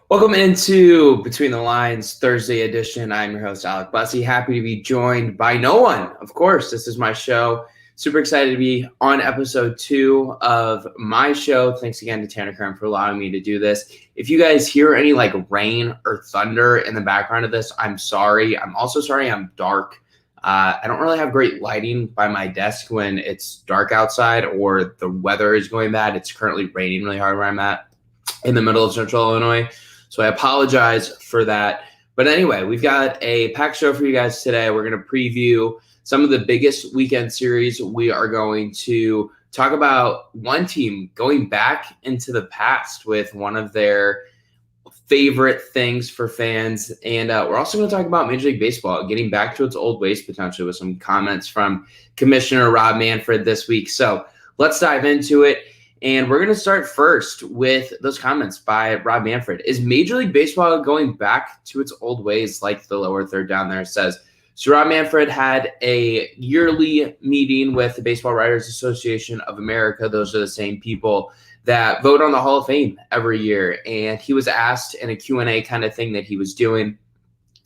Welcome into Between the Lines Thursday edition. I'm your host, Alec Busse. Happy to be joined by no one. Of course, this is my show. Super excited to be on episode 2 of my show. Thanks again to Tanner Kern for allowing me to do this. If you guys hear any rain or thunder in the background of this, I'm sorry. I'm also sorry I'm dark. I don't really have great lighting by my desk when it's dark outside or the weather is going bad. It's currently raining really hard where I'm at in the middle of central Illinois. So I apologize for that. But anyway, we've got a packed show for you guys today. We're going to preview some of the biggest weekend series. We are going to talk about one team going back into the past with one of their favorite things for fans. And we're also going to talk about Major League Baseball getting back to its old ways potentially with some comments from Commissioner Rob Manfred this week. So let's dive into it. And we're going to start first with those comments by Rob Manfred. Is Major League Baseball going back to its old ways, like the lower third down there says? So Rob Manfred had a yearly meeting with the Baseball Writers Association of America. Those are the same people that vote on the Hall of Fame every year. And he was asked in a Q&A kind of thing that he was doing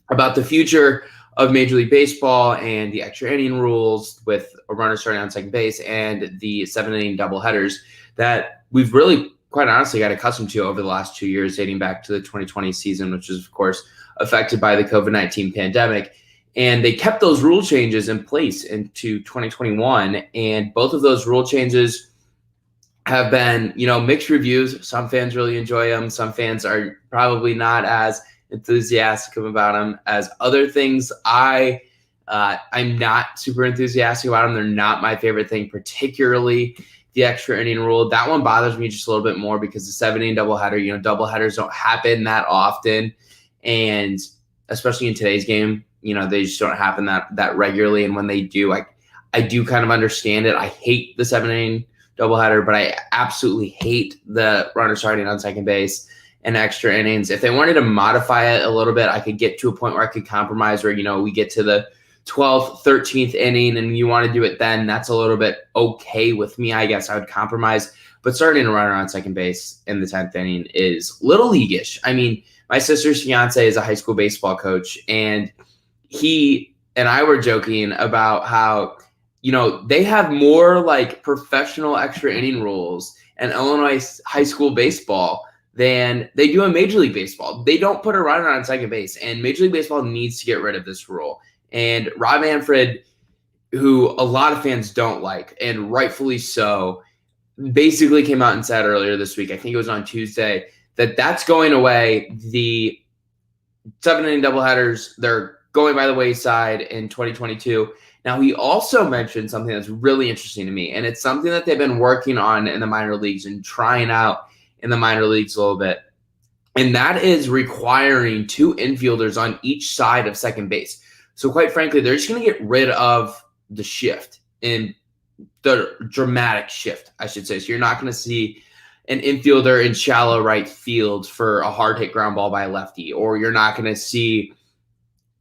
about the future of Major League Baseball and the extra inning rules with a runner starting on second base and the 7-inning doubleheaders that we've really, quite honestly, got accustomed to over the last 2 years, dating back to the 2020 season, which is, of course, affected by the COVID-19 pandemic. And they kept those rule changes in place into 2021. And both of those rule changes have been, mixed reviews. Some fans really enjoy them. Some fans are probably not as enthusiastic about them as other things. I'm not super enthusiastic about them. They're not my favorite thing, particularly the extra inning rule. That one bothers me just a little bit more because the 7-inning doubleheader, doubleheaders don't happen that often. And especially in today's game, they just don't happen that regularly. And when they do, I do kind of understand it. I hate the 7-inning doubleheader, but I absolutely hate the runner starting on second base and extra innings. If they wanted to modify it a little bit, I could get to a point where I could compromise where, we get to the 12th, 13th inning and you want to do it then, that's a little bit okay with me. I guess I would compromise. But starting a runner on second base in the 10th inning is little leaguish. I mean, my sister's fiance is a high school baseball coach, and he and I were joking about how, they have more professional extra inning rules in Illinois high school baseball than they do in Major League Baseball. They don't put a runner on second base, and Major League Baseball needs to get rid of this rule. And Rob Manfred, who a lot of fans don't like, and rightfully so, basically came out and said earlier this week, I think it was on Tuesday, that that's going away. The 7-inning doubleheaders, they're going by the wayside in 2022. Now, he also mentioned something that's really interesting to me, and it's something that they've been working on in the minor leagues and trying out in the minor leagues a little bit. And that is requiring 2 infielders on each side of second base. So quite frankly, they're just going to get rid of the shift, and the dramatic shift, I should say. So you're not going to see an infielder in shallow right field for a hard hit ground ball by a lefty, or you're not going to see,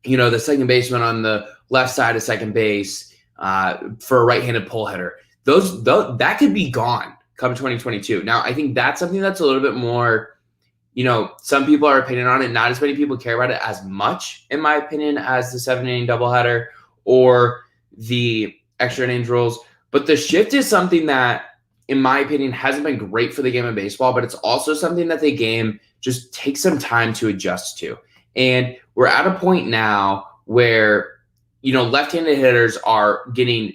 the second baseman on the left side of second base for a right-handed pull hitter. That could be gone come 2022. Now, I think that's something that's a little bit more, some people are opinion on it. Not as many people care about it as much, in my opinion, as the 7-inning doubleheader or the extra innings rules. But the shift is something that, in my opinion, hasn't been great for the game of baseball, but it's also something that the game just takes some time to adjust to. And we're at a point now where, left-handed hitters are getting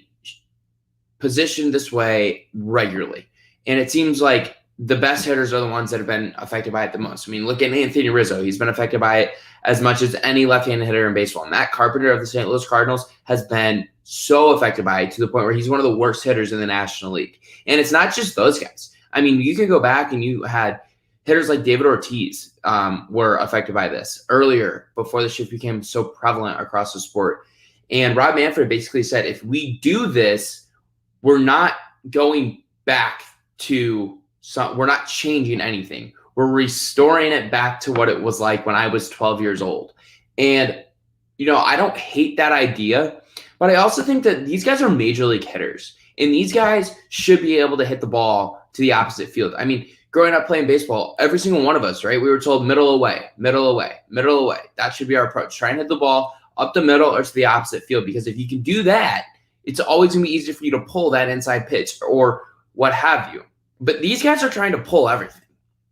positioned this way regularly. And it seems like the best hitters are the ones that have been affected by it the most. I mean, look at Anthony Rizzo. He's been affected by it as much as any left-handed hitter in baseball. Matt Carpenter of the St. Louis Cardinals has been so affected by it to the point where he's one of the worst hitters in the National League. And it's not just those guys. I mean, you can go back and you had hitters like David Ortiz were affected by this earlier before the shift became so prevalent across the sport. And Rob Manfred basically said, if we do this, we're not going back to we're not changing anything. We're restoring it back to what it was like when I was 12 years old. And, I don't hate that idea, but I also think that these guys are major league hitters, and these guys should be able to hit the ball to the opposite field. I mean, growing up playing baseball, every single one of us, right? We were told middle away, middle away, middle away. That should be our approach. Try and hit the ball up the middle or to the opposite field, because if you can do that, it's always going to be easier for you to pull that inside pitch or what have you. But these guys are trying to pull everything.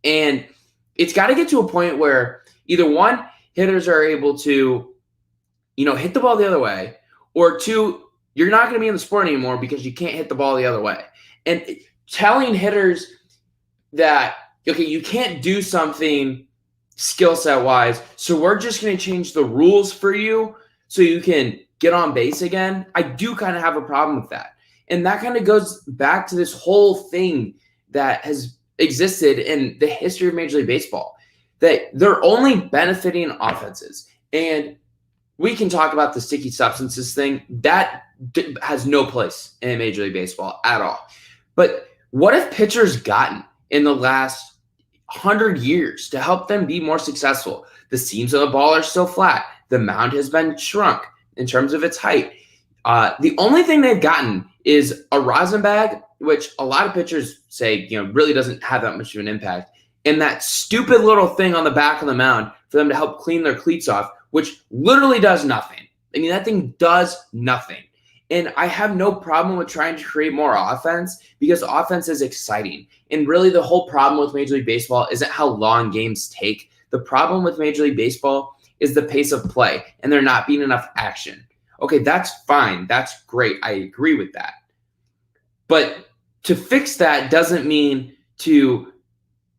And it's got to get to a point where either one, hitters are able to, hit the ball the other way, or two, you're not going to be in the sport anymore because you can't hit the ball the other way. And telling hitters that, okay, you can't do something skill set wise, so we're just going to change the rules for you so you can get on base again. I do kind of have a problem with that. And that kind of goes back to this whole thing that has existed in the history of Major League Baseball, that they're only benefiting offenses. And we can talk about the sticky substances thing. That has no place in Major League Baseball at all. But what have pitchers gotten in the last 100 years to help them be more successful? The seams of the ball are so flat. The mound has been shrunk in terms of its height. The only thing they've gotten is a rosin bag, which a lot of pitchers say, really doesn't have that much of an impact. And that stupid little thing on the back of the mound for them to help clean their cleats off, which literally does nothing. I mean, that thing does nothing. And I have no problem with trying to create more offense, because offense is exciting. And really the whole problem with Major League Baseball isn't how long games take. The problem with Major League Baseball is the pace of play and there not being enough action. Okay, that's fine. That's great. I agree with that. But to fix that doesn't mean to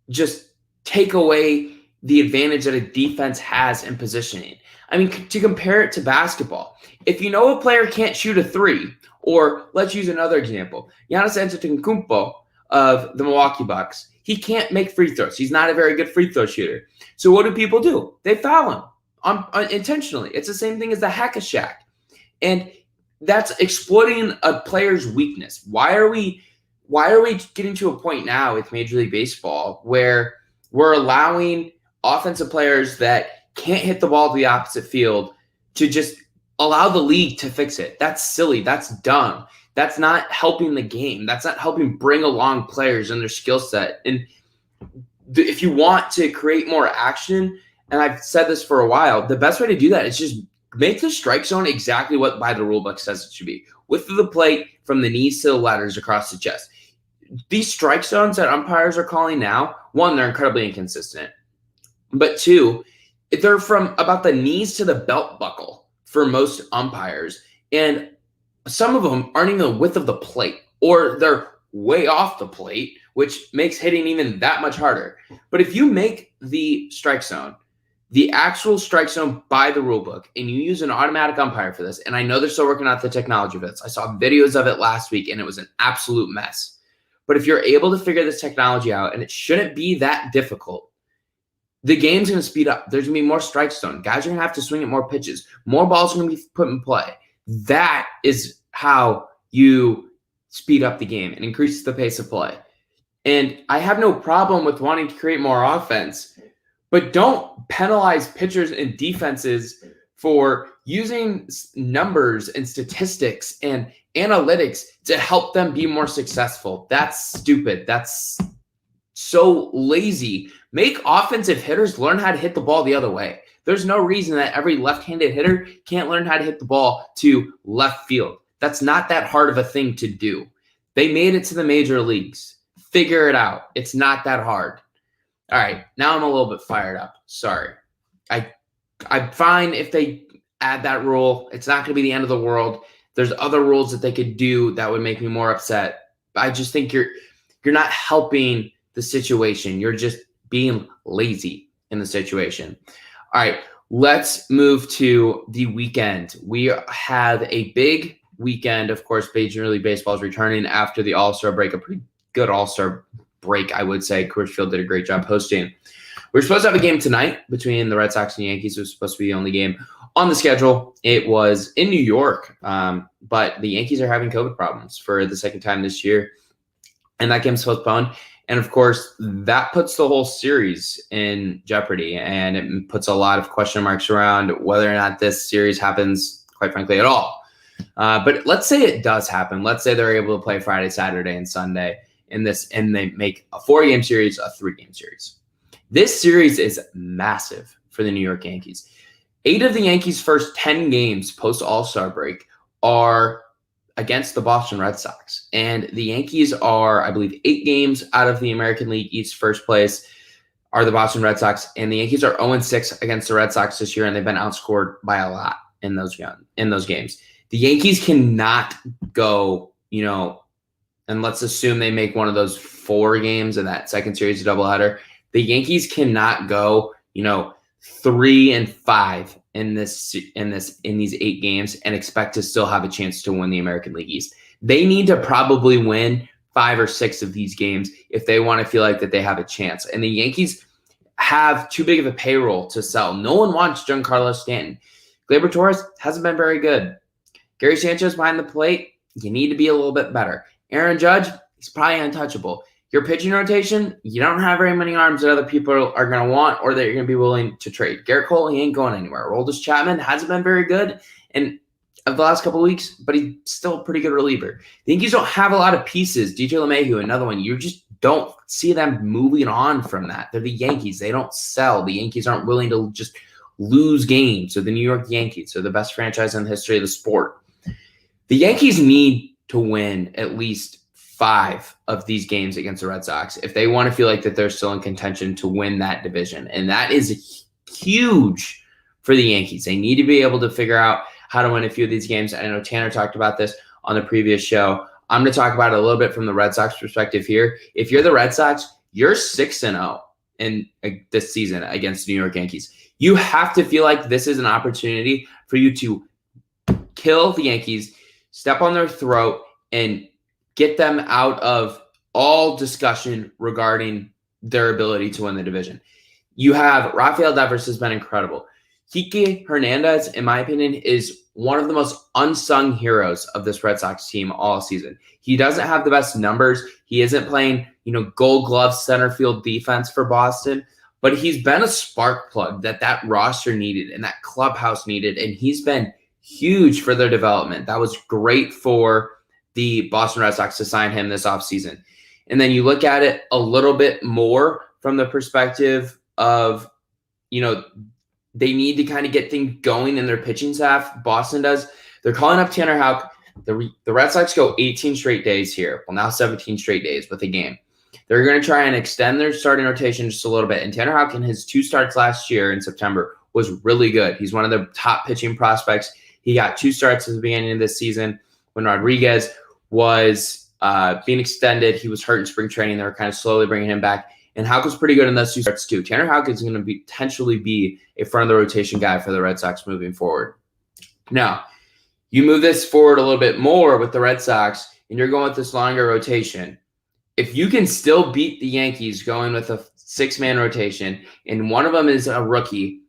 just take away the advantage that a defense has in positioning. I mean, to compare it to basketball, if you know a player can't shoot a three, or let's use another example, Giannis Antetokounmpo of the Milwaukee Bucks, he can't make free throws. He's not a very good free throw shooter. So what do people do? They foul him intentionally. It's the same thing as the hack-a-shack. And that's exploiting a player's weakness. Why are we getting to a point now with Major League Baseball where we're allowing offensive players that can't hit the ball to the opposite field to just allow the league to fix it? That's silly. That's dumb. That's not helping the game. That's not helping bring along players and their skill set. And if you want to create more action, and I've said this for a while, the best way to do that is just make the strike zone exactly what by the rule book says it should be. Width of the plate from the knees to the letters across the chest. These strike zones that umpires are calling now, one, they're incredibly inconsistent. But two, they're from about the knees to the belt buckle for most umpires. And some of them aren't even the width of the plate, or they're way off the plate, which makes hitting even that much harder. But if you make the strike zone, the actual strike zone by the rule book, and you use an automatic umpire for this, and I know they're still working out the technology for this. I saw videos of it last week, and it was an absolute mess. But if you're able to figure this technology out, and it shouldn't be that difficult, the game's going to speed up. There's going to be more strike zone. Guys are going to have to swing at more pitches. More balls are going to be put in play. That is how you speed up the game and increases the pace of play. And I have no problem with wanting to create more offense, but don't penalize pitchers and defenses for using numbers and statistics and analytics to help them be more successful. That's stupid. That's so lazy. Make offensive hitters learn how to hit the ball the other way. There's no reason that every left-handed hitter can't learn how to hit the ball to left field. That's not that hard of a thing to do. They made it to the major leagues. Figure it out. It's not that hard. All right, now I'm a little bit fired up. Sorry. I'm fine if they add that rule. It's not going to be the end of the world. There's other rules that they could do that would make me more upset. I just think you're not helping the situation. You're just being lazy in the situation. All right, let's move to the weekend. We have a big weekend. Of course, Major League Baseball is returning after the All-Star break, a pretty good All-Star break, I would say. Coors Field did a great job hosting. We're supposed to have a game tonight between the Red Sox and Yankees. It was supposed to be the only game on the schedule. It was in New York, but the Yankees are having COVID problems for the second time this year, and that game's postponed. And, of course, that puts the whole series in jeopardy, and it puts a lot of question marks around whether or not this series happens, quite frankly, at all. But let's say it does happen. Let's say they're able to play Friday, Saturday, and Sunday, in this, and they make a 4-game series a 3-game series. This series is massive for the New York Yankees. 8 of the Yankees' first 10 games post All-Star break are against the Boston Red Sox. And the Yankees are, I believe, 8 games out of the American League East first place are the Boston Red Sox. And the Yankees are 0-6 against the Red Sox this year, and they've been outscored by a lot in those games. The Yankees cannot go, and let's assume they make one of those 4 games in that second series of doubleheader. The Yankees cannot go, 3-5 in these 8 games and expect to still have a chance to win the American League East. They need to probably win 5 or 6 of these games if they want to feel like that they have a chance. And the Yankees have too big of a payroll to sell. No one wants Giancarlo Stanton. Gleyber Torres hasn't been very good. Gary Sanchez behind the plate, you need to be a little bit better. Aaron Judge, he's probably untouchable. Your pitching rotation, you don't have very many arms that other people are going to want or that you're going to be willing to trade. Garrett Cole, he ain't going anywhere. Aroldis Chapman hasn't been very good and of the last couple of weeks, but he's still a pretty good reliever. The Yankees don't have a lot of pieces. DJ LeMahieu, another one. You just don't see them moving on from that. They're the Yankees. They don't sell. The Yankees aren't willing to just lose games. So the New York Yankees are the best franchise in the history of the sport. The Yankees need to win at least 5 of these games against the Red Sox if they want to feel like that they're still in contention to win that division. And that is huge for the Yankees. They need to be able to figure out how to win a few of these games. I know Tanner talked about this on the previous show. I'm going to talk about it a little bit from the Red Sox perspective here. If you're the Red Sox, you're 6-0 in this season against the New York Yankees. You have to feel like this is an opportunity for you to kill the Yankees, step on their throat, and get them out of all discussion regarding their ability to win the division. You have Rafael Devers has been incredible. Kike Hernandez, in my opinion, is one of the most unsung heroes of this Red Sox team all season. He doesn't have the best numbers. He isn't playing, gold glove center field defense for Boston, but he's been a spark plug that roster needed and that clubhouse needed, and he's been huge for their development. That was great for the Boston Red Sox to sign him this offseason. And then you look at it a little bit more from the perspective of, they need to kind of get things going in their pitching staff. Boston does. They're calling up Tanner Houck. The Red Sox go 18 straight days here. Well, now 17 straight days with a game. They're going to try and extend their starting rotation just a little bit. And Tanner Houck in his 2 starts last year in September was really good. He's one of the top pitching prospects. He got 2 starts at the beginning of this season when Rodriguez was being extended. He was hurt in spring training. They were kind of slowly bringing him back. And Houck was pretty good in those 2 starts too. Tanner Houck is going to potentially be a front of the rotation guy for the Red Sox moving forward. Now, you move this forward a little bit more with the Red Sox, and you're going with this longer rotation. If you can still beat the Yankees going with a 6-man rotation, and one of them is a rookie,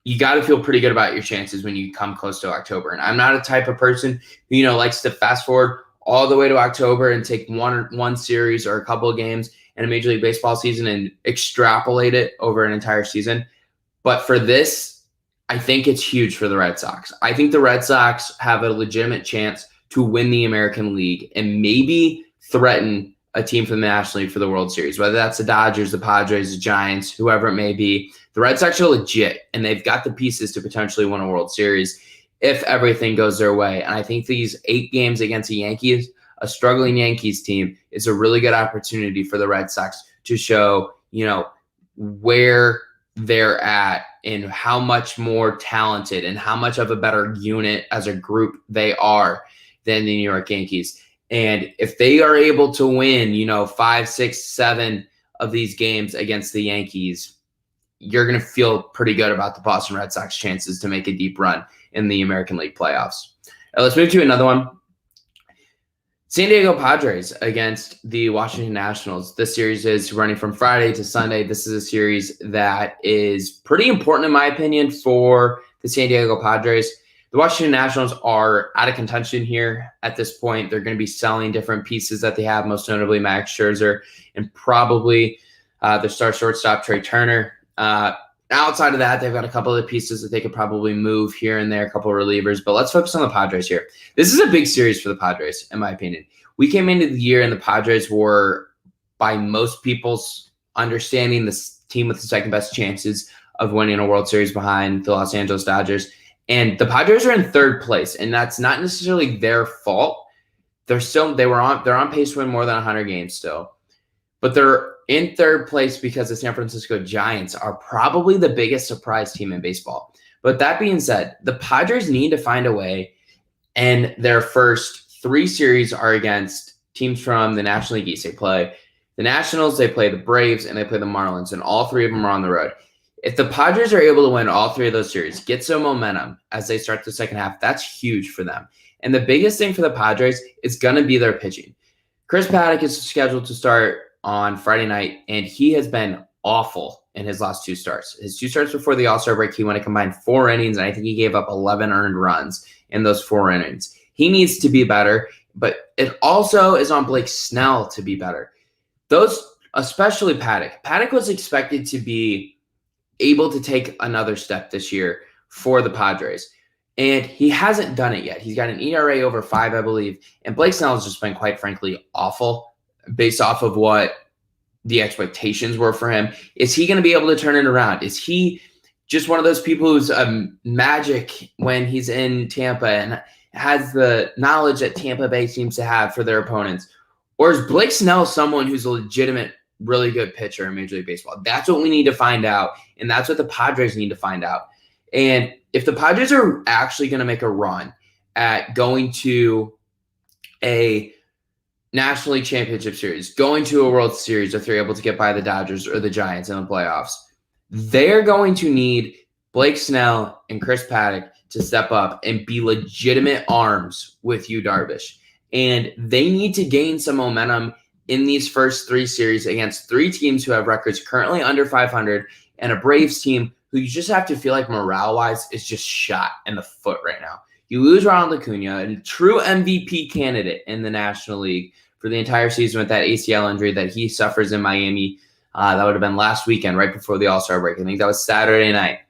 you got to feel pretty good about your chances when you come close to October. And I'm not a type of person who, likes to fast forward all the way to October and take one series or a couple of games in a Major League Baseball season and extrapolate it over an entire season. But for this, I think it's huge for the Red Sox. I think the Red Sox have a legitimate chance to win the American League and maybe threaten a team from the National League for the World Series, whether that's the Dodgers, the Padres, the Giants, whoever it may be. The Red Sox are legit, and they've got the pieces to potentially win a World Series if everything goes their way. And I think these 8 games against the Yankees, a struggling Yankees team, is a really good opportunity for the Red Sox to show, where they're at and how much more talented and how much of a better unit as a group they are than the New York Yankees. And if they are able to win, 5, 6, 7 of these games against the Yankees, you're going to feel pretty good about the Boston Red Sox chances to make a deep run in the American League playoffs. Let's move to another one. San Diego Padres against the Washington Nationals. This series is running from Friday to Sunday. This is a series that is pretty important, in my opinion, for the San Diego Padres. The Washington Nationals are out of contention here at this point. They're going to be selling different pieces that they have, most notably Max Scherzer and probably their star shortstop, Trey Turner. Outside of that, they've got a couple of pieces that they could probably move here and there, a couple of relievers. But let's focus on the Padres here. This is a big series for the Padres, in my opinion. We came into the year and the Padres were, by most people's understanding, the team with the second best chances of winning a World Series behind the Los Angeles Dodgers. And the Padres are in third place, and that's not necessarily their fault. They're on pace to win more than 100 games still. But they're in third place because the San Francisco Giants are probably the biggest surprise team in baseball. But that being said, the Padres need to find a way, and their first 3 series are against teams from the National League East. They play the Nationals, they play the Braves, and they play the Marlins, and all 3 of them are on the road. If the Padres are able to win all 3 of those series, get some momentum as they start the second half, that's huge for them. And the biggest thing for the Padres is going to be their pitching. Chris Paddock is scheduled to start on Friday night, and he has been awful in his last 2 starts. His 2 starts before the All-Star break, he went a combined 4 innings, and I think he gave up 11 earned runs in those 4 innings. He needs to be better, but it also is on Blake Snell to be better. Those, especially Paddock. Paddock was expected to be able to take another step this year for the Padres, and he hasn't done it yet. He's got an ERA over 5, I believe, and Blake Snell has just been, quite frankly, awful based off of what the expectations were for him. Is he going to be able to turn it around? Is he just one of those people who's magic when he's in Tampa and has the knowledge that Tampa Bay seems to have for their opponents? Or is Blake Snell someone who's a legitimate, really good pitcher in Major League Baseball? That's what we need to find out, and that's what the Padres need to find out. And if the Padres are actually going to make a run at going to a National League Championship Series, going to a World Series, if they're able to get by the Dodgers or the Giants in the playoffs, they're going to need Blake Snell and Chris Paddock to step up and be legitimate arms with Yu Darvish. And they need to gain some momentum in these first 3 series against 3 teams who have records currently under 500 and a Braves team who you just have to feel like morale-wise is just shot in the foot right now. You lose Ronald Acuna, a true MVP candidate in the National League for the entire season with that ACL injury that he suffers in Miami. That would have been last weekend, right before the All-Star break. I think that was Saturday night.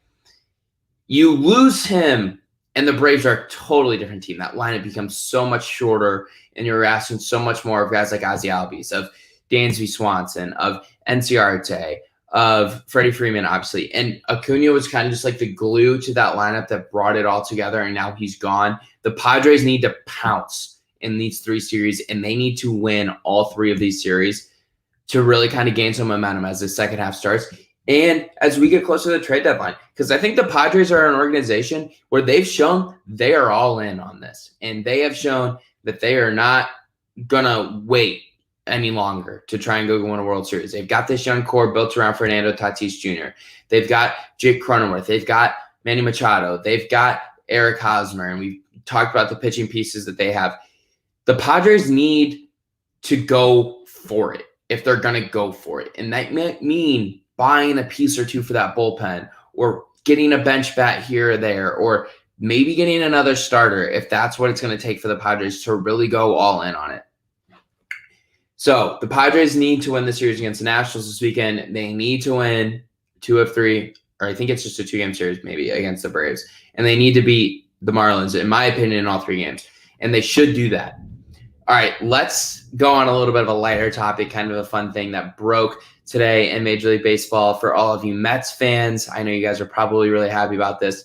You lose him, and the Braves are a totally different team. That lineup becomes so much shorter, and you're asking so much more of guys like Ozzie Albies, of Dansby Swanson, of Enciarte, of Freddie Freeman, obviously. And Acuna was kind of just like the glue to that lineup that brought it all together, and now he's gone. The Padres need to pounce in these 3 series, and they need to win all 3 of these series to really kind of gain some momentum as the second half starts and as we get closer to the trade deadline. Because I think the Padres are an organization where they've shown they are all in on this, and they have shown that they are not going to wait any longer to try and go win a World Series. They've got this young core built around Fernando Tatis Jr. They've got Jake Cronenworth. They've got Manny Machado. They've got Eric Hosmer, and we've talked about the pitching pieces that they have. The Padres need to go for it if they're going to go for it, and that might mean buying a piece or 2 for that bullpen, or getting a bench bat here or there, or maybe getting another starter if that's what it's going to take for the Padres to really go all in on it. So the Padres need to win the series against the Nationals this weekend. They need to win 2 of 3, or I think it's just a 2-game series maybe, against the Braves. And they need to beat the Marlins, in my opinion, in all 3 games. And they should do that. All right, let's go on a little bit of a lighter topic, kind of a fun thing that broke today in Major League Baseball for all of you Mets fans. I know you guys are probably really happy about this.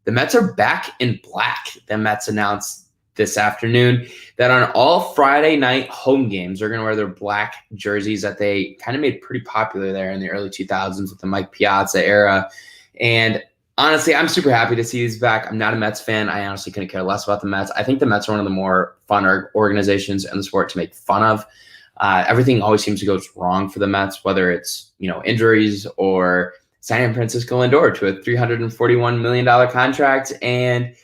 The Mets are back in black. The Mets announced this afternoon that on all Friday night home games, they're going to wear their black jerseys that they kind of made pretty popular there in the early 2000s with the Mike Piazza era. And honestly, I'm super happy to see these back. I'm not a Mets fan. I honestly couldn't care less about the Mets. I think the Mets are one of the more fun organizations in the sport to make fun of. Everything always seems to go wrong for the Mets, whether it's, injuries or signing Francisco Lindor to a $341 million contract and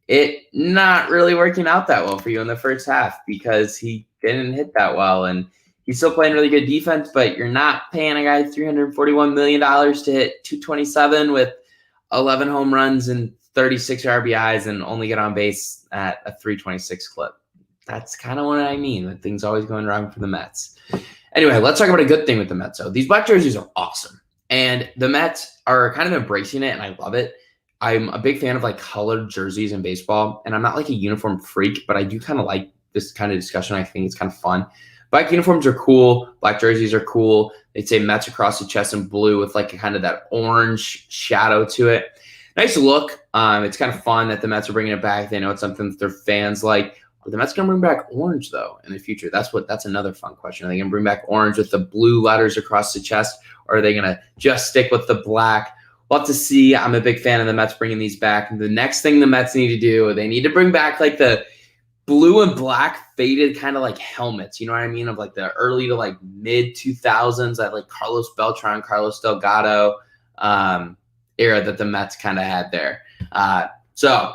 it not really working out that well for you in the first half because he didn't hit that well. And he's still playing really good defense, but you're not paying a guy $341 million to hit 227 with 11 home runs and 36 RBIs and only get on base at a 326 clip. That's kind of what I mean with things always going wrong for the Mets. Anyway, let's talk about a good thing with the Mets. So these black jerseys are awesome. And the Mets are kind of embracing it, and I love it. I'm a big fan of colored jerseys in baseball, and I'm not like a uniform freak, but I do kind of like this kind of discussion. I think it's kind of fun. Black uniforms are cool. Black jerseys are cool. They'd say Mets across the chest in blue with like kind of that orange shadow to it. Nice look. It's kind of fun that the Mets are bringing it back. They know it's something that their fans like. Are the Mets going to bring back orange, though, in the future? That's another fun question. Are they going to bring back orange with the blue letters across the chest, or are they going to just stick with the black? We'll have to see. I'm a big fan of the Mets bringing these back. And the next thing the Mets need to do, they need to bring back like the blue and black faded kind of like helmets, you know what I mean? Of like the early to like mid 2000s, that like Carlos Beltran, Carlos Delgado era that the Mets kind of had there. So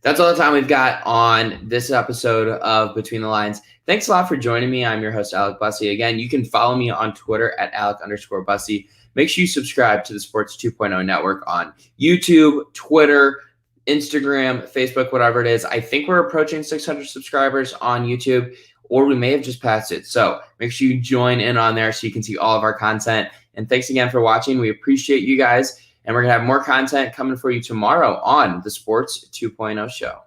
that's all the time we've got on this episode of Between the Lines. Thanks a lot for joining me. I'm your host, Alec Busse. Again, you can follow me on Twitter at Alec_Busse. Make sure you subscribe to the Sports 2.0 Network on YouTube, Twitter, Instagram, Facebook, whatever it is. I think we're approaching 600 subscribers on YouTube, or we may have just passed it. So make sure you join in on there so you can see all of our content. And thanks again for watching. We appreciate you guys. And we're going to have more content coming for you tomorrow on the Sports 2.0 show.